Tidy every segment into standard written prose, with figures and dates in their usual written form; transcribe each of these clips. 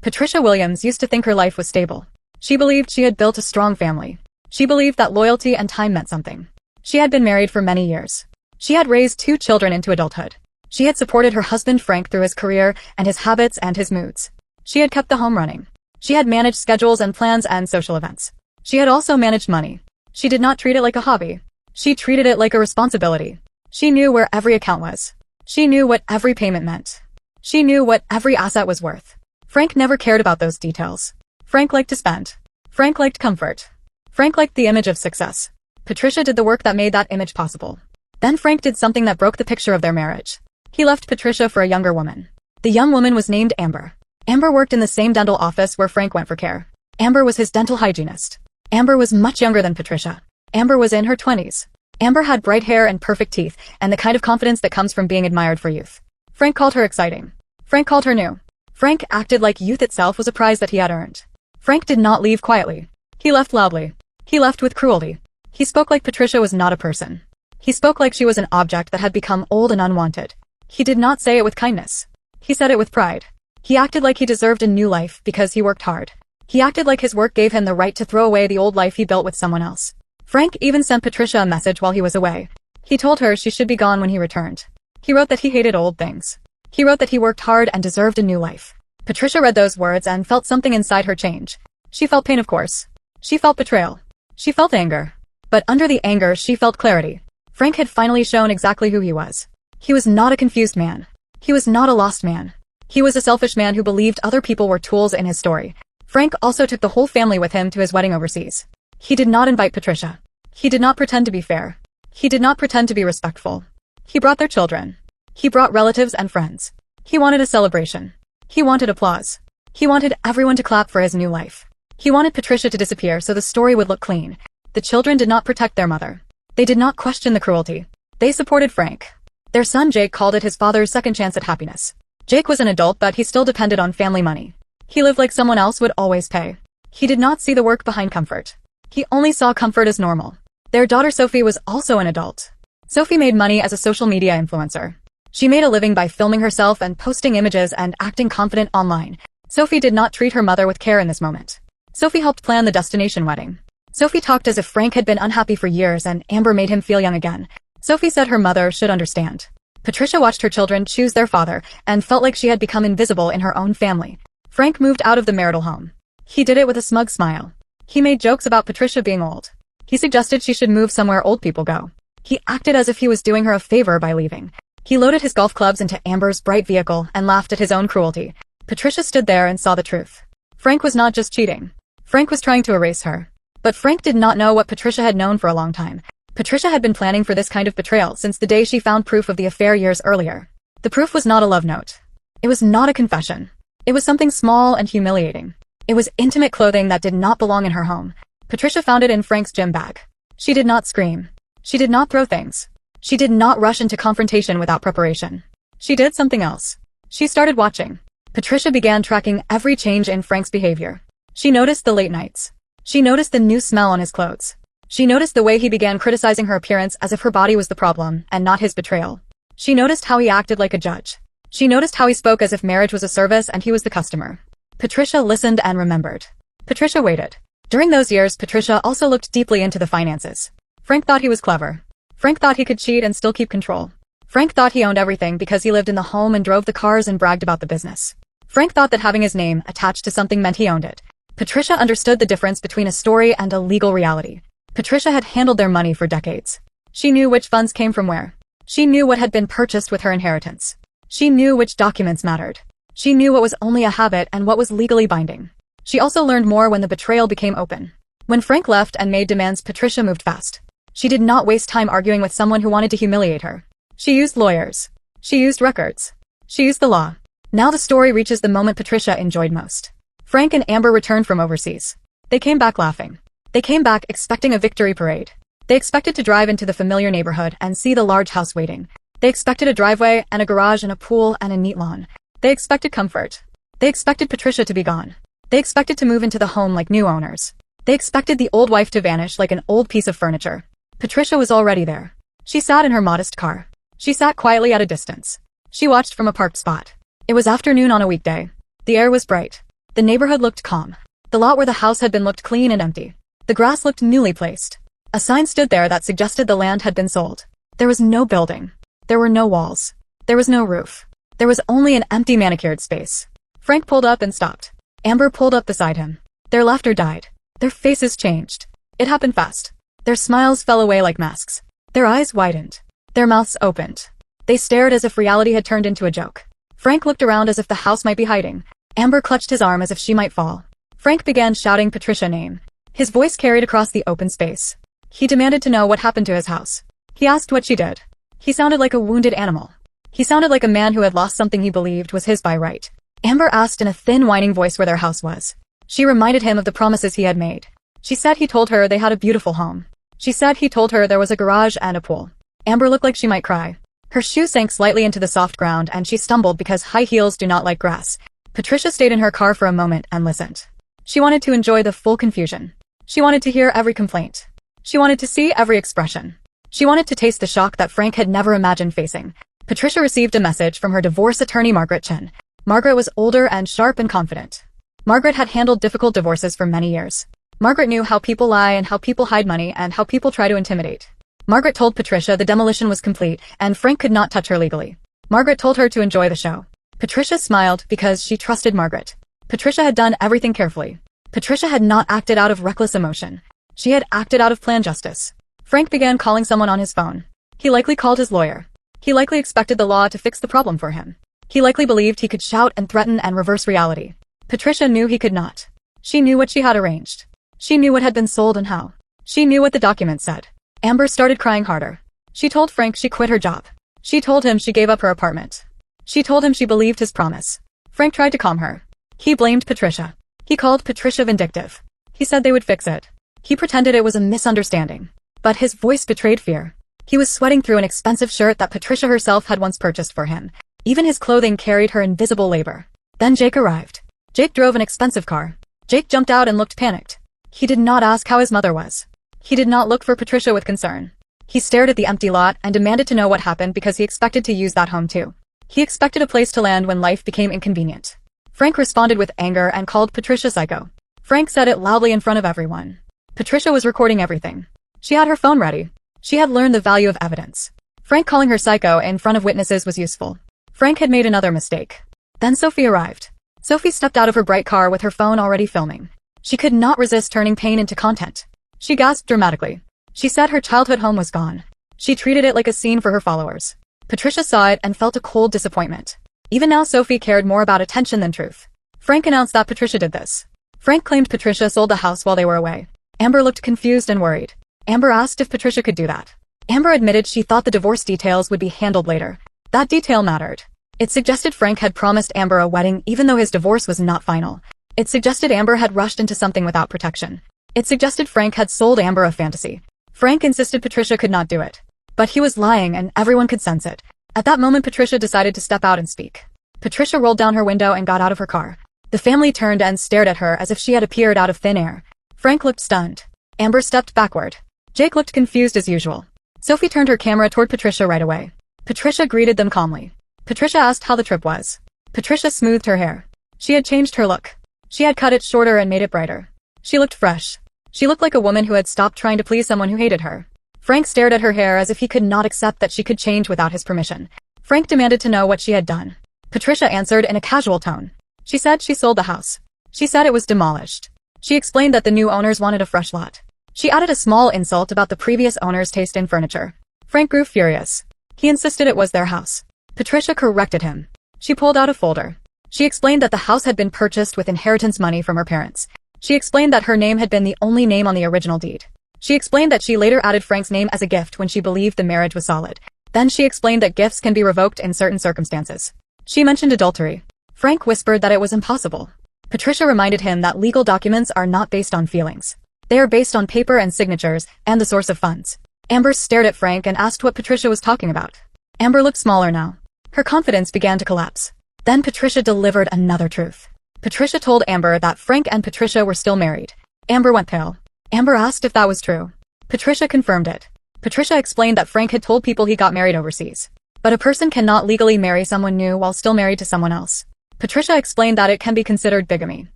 Patricia Williams used to think her life was stable. She believed she had built a strong family. She believed that loyalty and time meant something. She had been married for many years. She had raised 2 children into adulthood. She had supported her husband Frank through his career and his habits and his moods. She had kept the home running. She had managed schedules and plans and social events. She had also managed money. She did not treat it like a hobby. She treated it like a responsibility. She knew where every account was. She knew what every payment meant. She knew what every asset was worth. Frank never cared about those details. Frank liked to spend. Frank liked comfort. Frank liked the image of success. Patricia did the work that made that image possible. Then Frank did something that broke the picture of their marriage. He left Patricia for a younger woman. The young woman was named Amber. Amber worked in the same dental office where Frank went for care. Amber was his dental hygienist. Amber was much younger than Patricia. Amber was in her 20s. Amber had bright hair and perfect teeth, and the kind of confidence that comes from being admired for youth. Frank called her exciting. Frank called her new. Frank acted like youth itself was a prize that he had earned. Frank did not leave quietly. He left loudly. He left with cruelty. He spoke like Patricia was not a person. He spoke like she was an object that had become old and unwanted. He did not say it with kindness. He said it with pride. He acted like he deserved a new life because he worked hard. He acted like his work gave him the right to throw away the old life he built with someone else. Frank even sent Patricia a message while he was away. He told her she should be gone when he returned. He wrote that he hated old things. He wrote that he worked hard and deserved a new life. Patricia read those words and felt something inside her change. She felt pain, of course. She felt betrayal. She felt anger. But under the anger, she felt clarity. Frank had finally shown exactly who he was. He was not a confused man. He was not a lost man. He was a selfish man who believed other people were tools in his story. Frank also took the whole family with him to his wedding overseas. He did not invite Patricia. He did not pretend to be fair. He did not pretend to be respectful. He brought their children. He brought relatives and friends. He wanted a celebration. He wanted applause. He wanted everyone to clap for his new life. He wanted Patricia to disappear so the story would look clean. The children did not protect their mother. They did not question the cruelty. They supported Frank. Their son Jake called it his father's second chance at happiness. Jake was an adult, but he still depended on family money. He lived like someone else would always pay. He did not see the work behind comfort. He only saw comfort as normal. Their daughter Sophie was also an adult. Sophie made money as a social media influencer. She made a living by filming herself and posting images and acting confident online. Sophie did not treat her mother with care in this moment. Sophie helped plan the destination wedding. Sophie talked as if Frank had been unhappy for years and Amber made him feel young again. Sophie said her mother should understand. Patricia watched her children choose their father and felt like she had become invisible in her own family. Frank moved out of the marital home. He did it with a smug smile. He made jokes about Patricia being old. He suggested she should move somewhere old people go. He acted as if he was doing her a favor by leaving. He loaded his golf clubs into Amber's bright vehicle and laughed at his own cruelty. Patricia stood there and saw the truth. Frank was not just cheating. Frank was trying to erase her. But Frank did not know what Patricia had known for a long time. Patricia had been planning for this kind of betrayal since the day she found proof of the affair years earlier. The proof was not a love note. It was not a confession. It was something small and humiliating. It was intimate clothing that did not belong in her home. Patricia found it in Frank's gym bag. She did not scream. She did not throw things. She did not rush into confrontation without preparation. She did something else. She started watching. Patricia began tracking every change in Frank's behavior. She noticed the late nights. She noticed the new smell on his clothes. She noticed the way he began criticizing her appearance as if her body was the problem and not his betrayal. She noticed how he acted like a judge. She noticed how he spoke as if marriage was a service and he was the customer. Patricia listened and remembered. Patricia waited. During those years, Patricia also looked deeply into the finances. Frank thought he was clever. Frank thought he could cheat and still keep control. Frank thought he owned everything because he lived in the home and drove the cars and bragged about the business. Frank thought that having his name attached to something meant he owned it. Patricia understood the difference between a story and a legal reality. Patricia had handled their money for decades. She knew which funds came from where. She knew what had been purchased with her inheritance. She knew which documents mattered. She knew what was only a habit and what was legally binding. She also learned more when the betrayal became open. When Frank left and made demands, Patricia moved fast. She did not waste time arguing with someone who wanted to humiliate her. She used lawyers. She used records. She used the law. Now the story reaches the moment Patricia enjoyed most. Frank and Amber returned from overseas. They came back laughing. They came back expecting a victory parade. They expected to drive into the familiar neighborhood and see the large house waiting. They expected a driveway and a garage and a pool and a neat lawn. They expected comfort. They expected Patricia to be gone. They expected to move into the home like new owners. They expected the old wife to vanish like an old piece of furniture. Patricia was already there. She sat in her modest car. She sat quietly at a distance. She watched from a parked spot. It was afternoon on a weekday. The air was bright. The neighborhood looked calm. The lot where the house had been looked clean and empty. The grass looked newly placed. A sign stood there that suggested the land had been sold. There was no building. There were no walls. There was no roof. There was only an empty manicured space. Frank pulled up and stopped. Amber pulled up beside him. Their laughter died. Their faces changed. It happened fast. Their smiles fell away like masks. Their eyes widened. Their mouths opened. They stared as if reality had turned into a joke. Frank looked around as if the house might be hiding. Amber clutched his arm as if she might fall. Frank began shouting Patricia's name. His voice carried across the open space. He demanded to know what happened to his house. He asked what she did. He sounded like a wounded animal. He sounded like a man who had lost something he believed was his by right. Amber asked in a thin, whining voice where their house was. She reminded him of the promises he had made. She said he told her they had a beautiful home. She said he told her there was a garage and a pool. Amber looked like she might cry. Her shoe sank slightly into the soft ground and she stumbled because high heels do not like grass. Patricia stayed in her car for a moment and listened. She wanted to enjoy the full confusion. She wanted to hear every complaint. She wanted to see every expression. She wanted to taste the shock that Frank had never imagined facing. Patricia received a message from her divorce attorney Margaret Chen. Margaret was older and sharp and confident. Margaret had handled difficult divorces for many years. Margaret knew how people lie and how people hide money and how people try to intimidate. Margaret told Patricia the demolition was complete and Frank could not touch her legally. Margaret told her to enjoy the show. Patricia smiled because she trusted Margaret. Patricia had done everything carefully. Patricia had not acted out of reckless emotion. She had acted out of planned justice. Frank began calling someone on his phone. He likely called his lawyer. He likely expected the law to fix the problem for him. He likely believed he could shout and threaten and reverse reality. Patricia knew he could not. She knew what she had arranged. She knew what had been sold and how. She knew what the document said. Amber started crying harder. She told Frank she quit her job. She told him she gave up her apartment. She told him she believed his promise. Frank tried to calm her. He blamed Patricia. He called Patricia vindictive. He said they would fix it. He pretended it was a misunderstanding. But his voice betrayed fear. He was sweating through an expensive shirt that Patricia herself had once purchased for him. Even his clothing carried her invisible labor. Then Jake arrived. Jake drove an expensive car. Jake jumped out and looked panicked. He did not ask how his mother was. He did not look for Patricia with concern. He stared at the empty lot and demanded to know what happened because he expected to use that home too. He expected a place to land when life became inconvenient. Frank responded with anger and called Patricia psycho. Frank said it loudly in front of everyone. Patricia was recording everything. She had her phone ready. She had learned the value of evidence. Frank calling her psycho in front of witnesses was useful. Frank had made another mistake. Then Sophie arrived. Sophie stepped out of her bright car with her phone already filming. She could not resist turning pain into content. She gasped dramatically. She said her childhood home was gone. She treated it like a scene for her followers. Patricia saw it and felt a cold disappointment. Even now Sophie cared more about attention than truth. Frank announced that Patricia did this. Frank claimed Patricia sold the house while they were away. Amber looked confused and worried. Amber asked if Patricia could do that. Amber admitted she thought the divorce details would be handled later. That detail mattered. It suggested Frank had promised Amber a wedding even though his divorce was not final. It suggested Amber had rushed into something without protection. It suggested Frank had sold Amber a fantasy. Frank insisted Patricia could not do it. But he was lying and everyone could sense it. At that moment Patricia decided to step out and speak. Patricia rolled down her window and got out of her car. The family turned and stared at her as if she had appeared out of thin air. Frank looked stunned. Amber stepped backward. Jake looked confused as usual. Sophie turned her camera toward Patricia right away. Patricia greeted them calmly. Patricia asked how the trip was. Patricia smoothed her hair. She had changed her look. She had cut it shorter and made it brighter. She looked fresh. She looked like a woman who had stopped trying to please someone who hated her. Frank stared at her hair as if he could not accept that she could change without his permission. Frank demanded to know what she had done. Patricia answered in a casual tone. She said she sold the house. She said it was demolished. She explained that the new owners wanted a fresh lot. She added a small insult about the previous owner's taste in furniture. Frank grew furious. He insisted it was their house. Patricia corrected him. She pulled out a folder. She explained that the house had been purchased with inheritance money from her parents. She explained that her name had been the only name on the original deed. She explained that she later added Frank's name as a gift when she believed the marriage was solid. Then she explained that gifts can be revoked in certain circumstances. She mentioned adultery. Frank whispered that it was impossible. Patricia reminded him that legal documents are not based on feelings. They are based on paper and signatures, and the source of funds. Amber stared at Frank and asked what Patricia was talking about. Amber looked smaller now. Her confidence began to collapse. Then Patricia delivered another truth. Patricia told Amber that Frank and Patricia were still married. Amber went pale. Amber asked if that was true. Patricia confirmed it. Patricia explained that Frank had told people he got married overseas. But a person cannot legally marry someone new while still married to someone else. Patricia explained that it can be considered bigamy.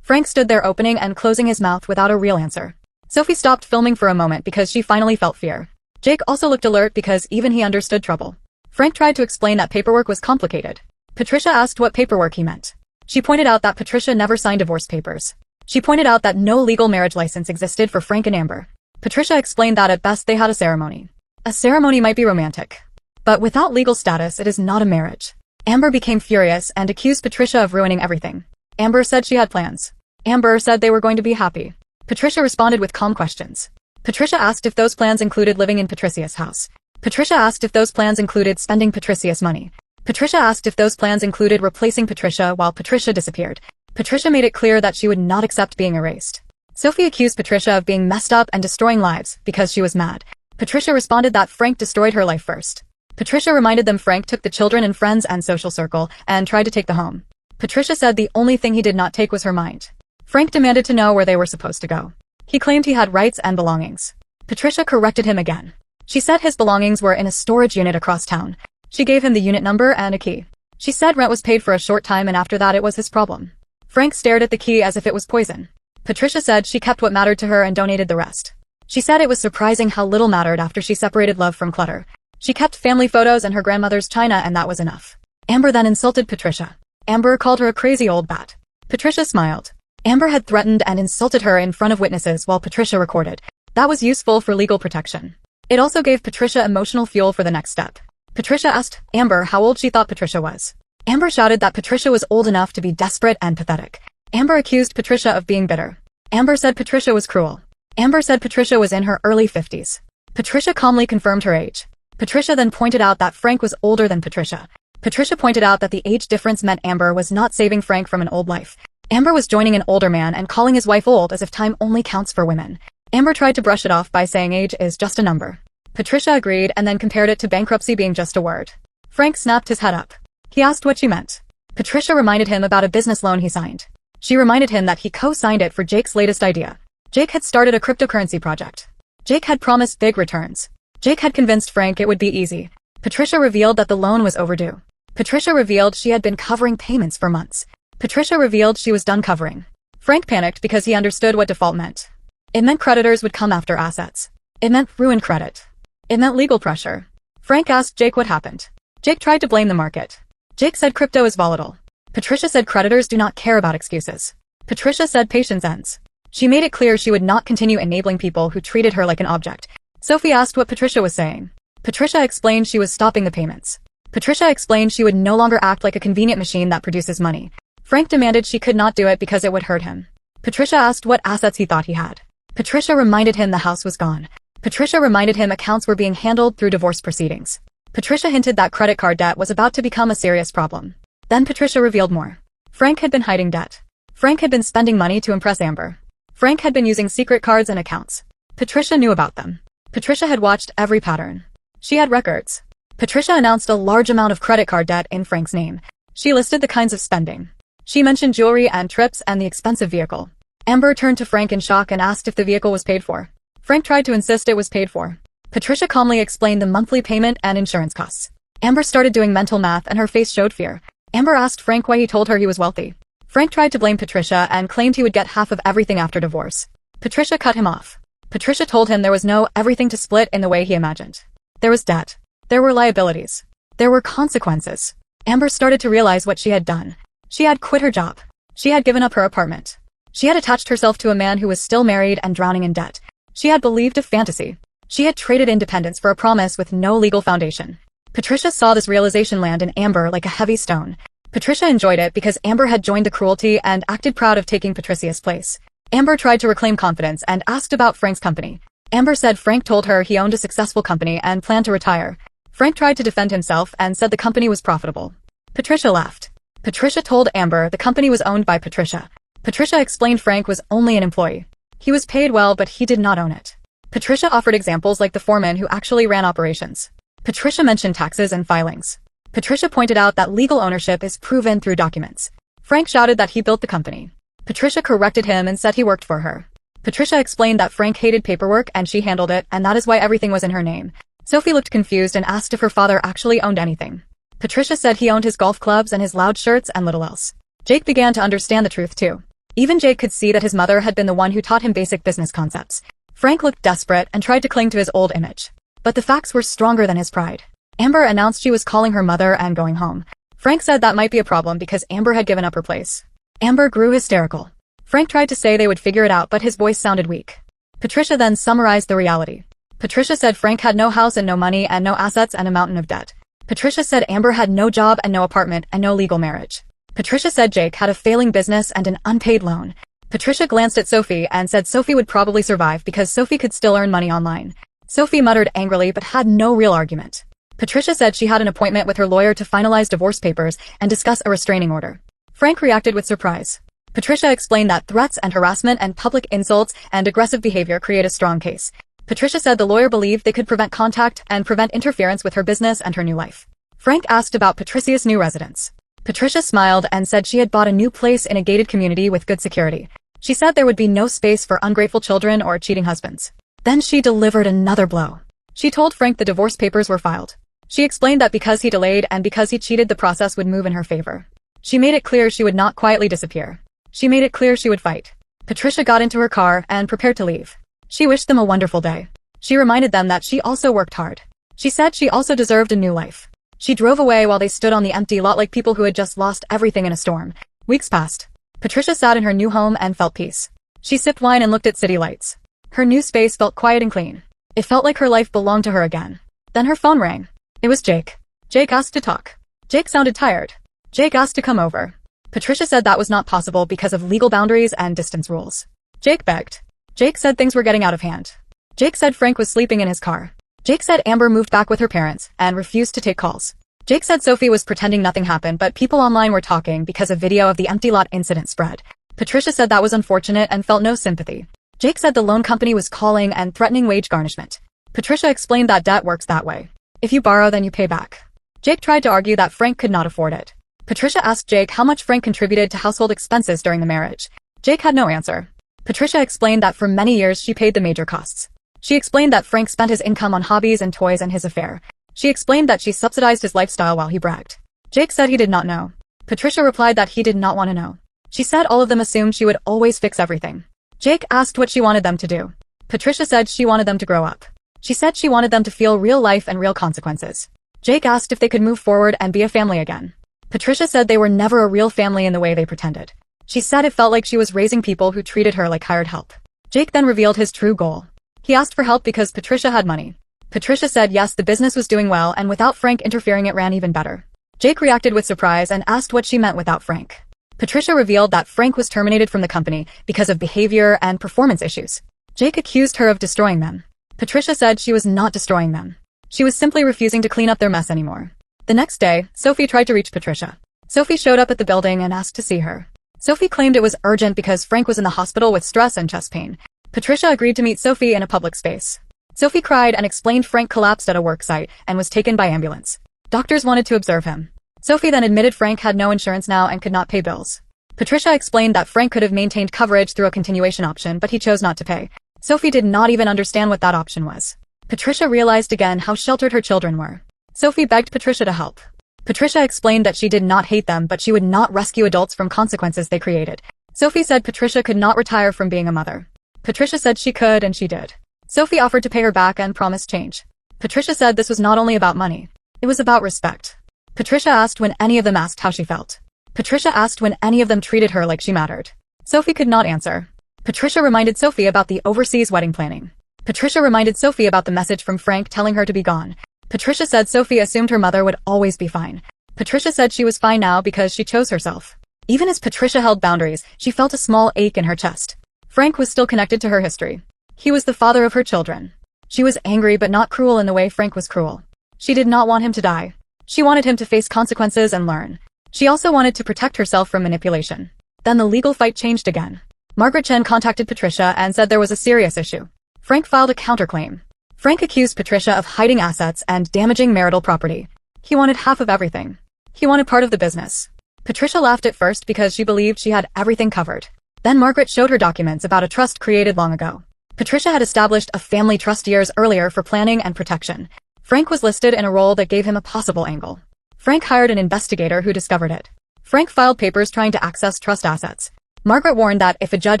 Frank stood there opening and closing his mouth without a real answer. Sophie stopped filming for a moment because she finally felt fear. Jake also looked alert because even he understood trouble. Frank tried to explain that paperwork was complicated. Patricia asked what paperwork he meant. She pointed out that Patricia never signed divorce papers. She pointed out that no legal marriage license existed for Frank and Amber. Patricia explained that at best they had a ceremony. A ceremony might be romantic, but without legal status it is not a marriage. Amber became furious and accused Patricia of ruining everything. Amber said she had plans. Amber said they were going to be happy. Patricia responded with calm questions. Patricia asked if those plans included living in Patricia's house. Patricia asked if those plans included spending Patricia's money. Patricia asked if those plans included replacing Patricia while Patricia disappeared. Patricia made it clear that she would not accept being erased. Sophie accused Patricia of being messed up and destroying lives because she was mad. Patricia responded that Frank destroyed her life first. Patricia reminded them Frank took the children and friends and social circle and tried to take the home. Patricia said the only thing he did not take was her mind. Frank demanded to know where they were supposed to go. He claimed he had rights and belongings. Patricia corrected him again. She said his belongings were in a storage unit across town. She gave him the unit number and a key. She said rent was paid for a short time and after that it was his problem. Frank stared at the key as if it was poison. Patricia said she kept what mattered to her and donated the rest. She said it was surprising how little mattered after she separated love from clutter. She kept family photos and her grandmother's china and that was enough. Amber then insulted Patricia. Amber called her a crazy old bat. Patricia smiled. Amber had threatened and insulted her in front of witnesses while Patricia recorded. That was useful for legal protection. It also gave Patricia emotional fuel for the next step. Patricia asked Amber how old she thought Patricia was. Amber shouted that Patricia was old enough to be desperate and pathetic. Amber accused Patricia of being bitter. Amber said Patricia was cruel. Amber said Patricia was in her early 50s. Patricia calmly confirmed her age. Patricia then pointed out that Frank was older than Patricia. Patricia pointed out that the age difference meant Amber was not saving Frank from an old life. Amber was joining an older man and calling his wife old as if time only counts for women. Amber tried to brush it off by saying age is just a number. Patricia agreed and then compared it to bankruptcy being just a word. Frank snapped his head up. He asked what she meant. Patricia reminded him about a business loan he signed. She reminded him that he co-signed it for Jake's latest idea. Jake had started a cryptocurrency project. Jake had promised big returns. Jake had convinced Frank it would be easy. Patricia revealed that the loan was overdue. Patricia revealed she had been covering payments for months. Patricia revealed she was done covering. Frank panicked because he understood what default meant. It meant creditors would come after assets. It meant ruined credit. It meant legal pressure. Frank asked Jake what happened. Jake tried to blame the market. Jake said crypto is volatile. Patricia said creditors do not care about excuses. Patricia said patience ends. She made it clear she would not continue enabling people who treated her like an object. Sophie asked what Patricia was saying. Patricia explained she was stopping the payments. Patricia explained she would no longer act like a convenient machine that produces money. Frank demanded she could not do it because it would hurt him. Patricia asked what assets he thought he had. Patricia reminded him the house was gone. Patricia reminded him accounts were being handled through divorce proceedings. Patricia hinted that credit card debt was about to become a serious problem. Then Patricia revealed more. Frank had been hiding debt. Frank had been spending money to impress Amber. Frank had been using secret cards and accounts. Patricia knew about them. Patricia had watched every pattern. She had records. Patricia announced a large amount of credit card debt in Frank's name. She listed the kinds of spending. She mentioned jewelry and trips and the expensive vehicle. Amber turned to Frank in shock and asked if the vehicle was paid for. Frank tried to insist it was paid for. Patricia calmly explained the monthly payment and insurance costs. Amber started doing mental math and her face showed fear. Amber asked Frank why he told her he was wealthy. Frank tried to blame Patricia and claimed he would get half of everything after divorce. Patricia cut him off. Patricia told him there was no everything to split in the way he imagined. There was debt. There were liabilities. There were consequences. Amber started to realize what she had done. She had quit her job. She had given up her apartment. She had attached herself to a man who was still married and drowning in debt. She had believed a fantasy. She had traded independence for a promise with no legal foundation. Patricia saw this realization land in Amber like a heavy stone. Patricia enjoyed it because Amber had joined the cruelty and acted proud of taking Patricia's place. Amber tried to reclaim confidence and asked about Frank's company. Amber said Frank told her he owned a successful company and planned to retire. Frank tried to defend himself and said the company was profitable. Patricia laughed. Patricia told Amber the company was owned by Patricia. Patricia explained Frank was only an employee. He was paid well, but he did not own it. Patricia offered examples like the foreman who actually ran operations. Patricia mentioned taxes and filings. Patricia pointed out that legal ownership is proven through documents. Frank shouted that he built the company. Patricia corrected him and said he worked for her. Patricia explained that Frank hated paperwork and she handled it, and that is why everything was in her name. Sophie looked confused and asked if her father actually owned anything. Patricia said he owned his golf clubs and his loud shirts and little else. Jake began to understand the truth too. Even Jake could see that his mother had been the one who taught him basic business concepts. Frank looked desperate and tried to cling to his old image. But the facts were stronger than his pride. Amber announced she was calling her mother and going home. Frank said that might be a problem because Amber had given up her place. Amber grew hysterical. Frank tried to say they would figure it out, but his voice sounded weak. Patricia then summarized the reality. Patricia said Frank had no house and no money and no assets and a mountain of debt. Patricia said Amber had no job and no apartment and no legal marriage. Patricia said Jake had a failing business and an unpaid loan. Patricia glanced at Sophie and said Sophie would probably survive because Sophie could still earn money online. Sophie muttered angrily but had no real argument. Patricia said she had an appointment with her lawyer to finalize divorce papers and discuss a restraining order. Frank reacted with surprise. Patricia explained that threats and harassment and public insults and aggressive behavior create a strong case. Patricia said the lawyer believed they could prevent contact and prevent interference with her business and her new life. Frank asked about Patricia's new residence. Patricia smiled and said she had bought a new place in a gated community with good security. She said there would be no space for ungrateful children or cheating husbands. Then she delivered another blow. She told Frank the divorce papers were filed. She explained that because he delayed and because he cheated, the process would move in her favor. She made it clear she would not quietly disappear. She made it clear she would fight. Patricia got into her car and prepared to leave. She wished them a wonderful day. She reminded them that she also worked hard. She said she also deserved a new life. She drove away while they stood on the empty lot like people who had just lost everything in a storm. Weeks passed. Patricia sat in her new home and felt peace. She sipped wine and looked at city lights. Her new space felt quiet and clean. It felt like her life belonged to her again. Then her phone rang. It was Jake. Jake asked to talk. Jake sounded tired. Jake asked to come over. Patricia said that was not possible because of legal boundaries and distance rules. Jake begged. Jake said things were getting out of hand. Jake said Frank was sleeping in his car. Jake said Amber moved back with her parents and refused to take calls. Jake said Sophie was pretending nothing happened, but people online were talking because a video of the empty lot incident spread. Patricia said that was unfortunate and felt no sympathy. Jake said the loan company was calling and threatening wage garnishment. Patricia explained that debt works that way. If you borrow, then you pay back. Jake tried to argue that Frank could not afford it. Patricia asked Jake how much Frank contributed to household expenses during the marriage. Jake had no answer. Patricia explained that for many years she paid the major costs. She explained that Frank spent his income on hobbies and toys and his affair. She explained that she subsidized his lifestyle while he bragged. Jake said he did not know. Patricia replied that he did not want to know. She said all of them assumed she would always fix everything. Jake asked what she wanted them to do. Patricia said she wanted them to grow up. She said she wanted them to feel real life and real consequences. Jake asked if they could move forward and be a family again. Patricia said they were never a real family in the way they pretended. She said it felt like she was raising people who treated her like hired help. Jake then revealed his true goal. He asked for help because Patricia had money. Patricia said yes, the business was doing well, and without Frank interfering it ran even better. Jake reacted with surprise and asked what she meant without Frank. Patricia revealed that Frank was terminated from the company because of behavior and performance issues. Jake accused her of destroying them. Patricia said she was not destroying them. She was simply refusing to clean up their mess anymore. The next day, Sophie tried to reach Patricia. Sophie showed up at the building and asked to see her. Sophie claimed it was urgent because Frank was in the hospital with stress and chest pain. Patricia agreed to meet Sophie in a public space. Sophie cried and explained Frank collapsed at a work site and was taken by ambulance. Doctors wanted to observe him. Sophie then admitted Frank had no insurance now and could not pay bills. Patricia explained that Frank could have maintained coverage through a continuation option, but he chose not to pay. Sophie did not even understand what that option was. Patricia realized again how sheltered her children were. Sophie begged Patricia to help. Patricia explained that she did not hate them, but she would not rescue adults from consequences they created. Sophie said Patricia could not retire from being a mother. Patricia said she could, and she did. Sophie offered to pay her back and promised change. Patricia said this was not only about money. It was about respect. Patricia asked when any of them asked how she felt. Patricia asked when any of them treated her like she mattered. Sophie could not answer. Patricia reminded Sophie about the overseas wedding planning. Patricia reminded Sophie about the message from Frank telling her to be gone. Patricia said Sophie assumed her mother would always be fine. Patricia said she was fine now because she chose herself. Even as Patricia held boundaries, she felt a small ache in her chest. Frank was still connected to her history. He was the father of her children. She was angry but not cruel in the way Frank was cruel. She did not want him to die. She wanted him to face consequences and learn. She also wanted to protect herself from manipulation. Then the legal fight changed again. Margaret Chen contacted Patricia and said there was a serious issue. Frank filed a counterclaim. Frank accused Patricia of hiding assets and damaging marital property. He wanted half of everything. He wanted part of the business. Patricia laughed at first because she believed she had everything covered. Then Margaret showed her documents about a trust created long ago. Patricia had established a family trust years earlier for planning and protection. Frank was listed in a role that gave him a possible angle. Frank hired an investigator who discovered it. Frank filed papers trying to access trust assets. Margaret warned that if a judge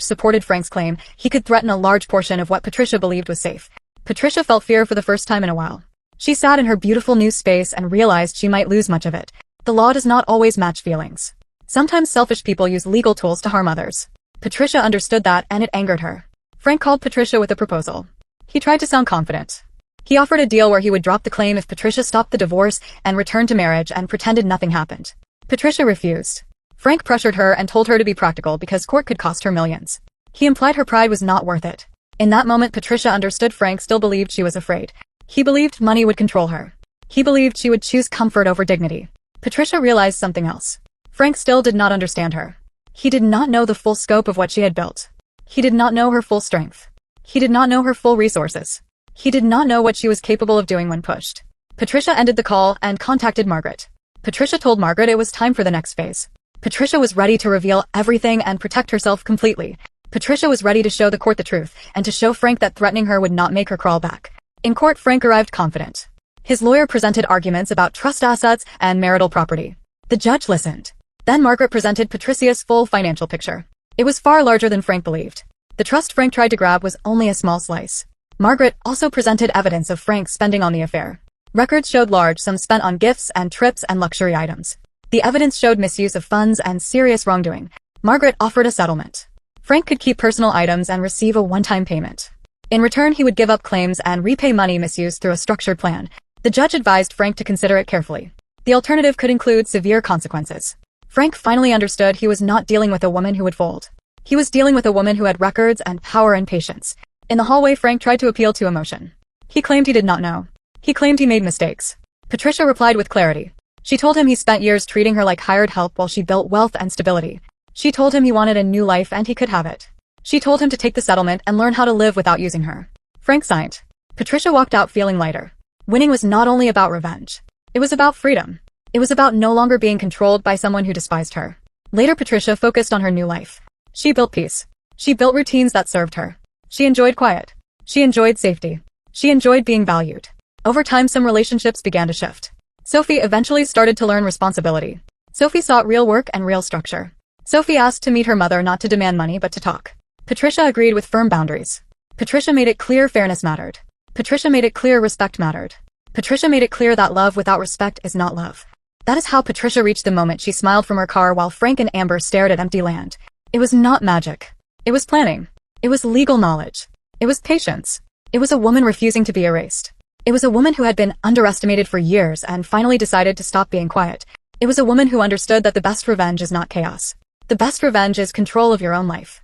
supported Frank's claim, he could threaten a large portion of what Patricia believed was safe. Patricia felt fear for the first time in a while. She sat in her beautiful new space and realized she might lose much of it. The law does not always match feelings. Sometimes selfish people use legal tools to harm others. Patricia understood that, and it angered her. Frank called Patricia with a proposal. He tried to sound confident. He offered a deal where he would drop the claim if Patricia stopped the divorce and returned to marriage and pretended nothing happened. Patricia refused. Frank pressured her and told her to be practical because court could cost her millions. He implied her pride was not worth it. In that moment, Patricia understood Frank still believed she was afraid. He believed money would control her. He believed she would choose comfort over dignity. Patricia realized something else. Frank still did not understand her. He did not know the full scope of what she had built. He did not know her full strength. He did not know her full resources. He did not know what she was capable of doing when pushed. Patricia ended the call and contacted Margaret. Patricia told Margaret it was time for the next phase. Patricia was ready to reveal everything and protect herself completely. Patricia was ready to show the court the truth and to show Frank that threatening her would not make her crawl back. In court, Frank arrived confident. His lawyer presented arguments about trust assets and marital property. The judge listened. Then Margaret presented Patricia's full financial picture. It was far larger than Frank believed. The trust Frank tried to grab was only a small slice. Margaret also presented evidence of Frank's spending on the affair. Records showed large sums spent on gifts and trips and luxury items. The evidence showed misuse of funds and serious wrongdoing. Margaret offered a settlement. Frank could keep personal items and receive a one-time payment. In return, he would give up claims and repay money misused through a structured plan. The judge advised Frank to consider it carefully. The alternative could include severe consequences. Frank finally understood he was not dealing with a woman who would fold. He was dealing with a woman who had records and power and patience. In the hallway, Frank tried to appeal to emotion. He claimed he did not know. He claimed he made mistakes. Patricia replied with clarity. She told him he spent years treating her like hired help while she built wealth and stability. She told him he wanted a new life and he could have it. She told him to take the settlement and learn how to live without using her. Frank signed. Patricia walked out feeling lighter. Winning was not only about revenge. It was about freedom. It was about no longer being controlled by someone who despised her. Later, Patricia focused on her new life. She built peace. She built routines that served her. She enjoyed quiet. She enjoyed safety. She enjoyed being valued. Over time, some relationships began to shift. Sophie eventually started to learn responsibility. Sophie sought real work and real structure. Sophie asked to meet her mother, not to demand money but to talk. Patricia agreed with firm boundaries. Patricia made it clear fairness mattered. Patricia made it clear respect mattered. Patricia made it clear that love without respect is not love. That is how Patricia reached the moment she smiled from her car while Frank and Amber stared at empty land. It was not magic. It was planning. It was legal knowledge. It was patience. It was a woman refusing to be erased. It was a woman who had been underestimated for years and finally decided to stop being quiet. It was a woman who understood that the best revenge is not chaos. The best revenge is control of your own life.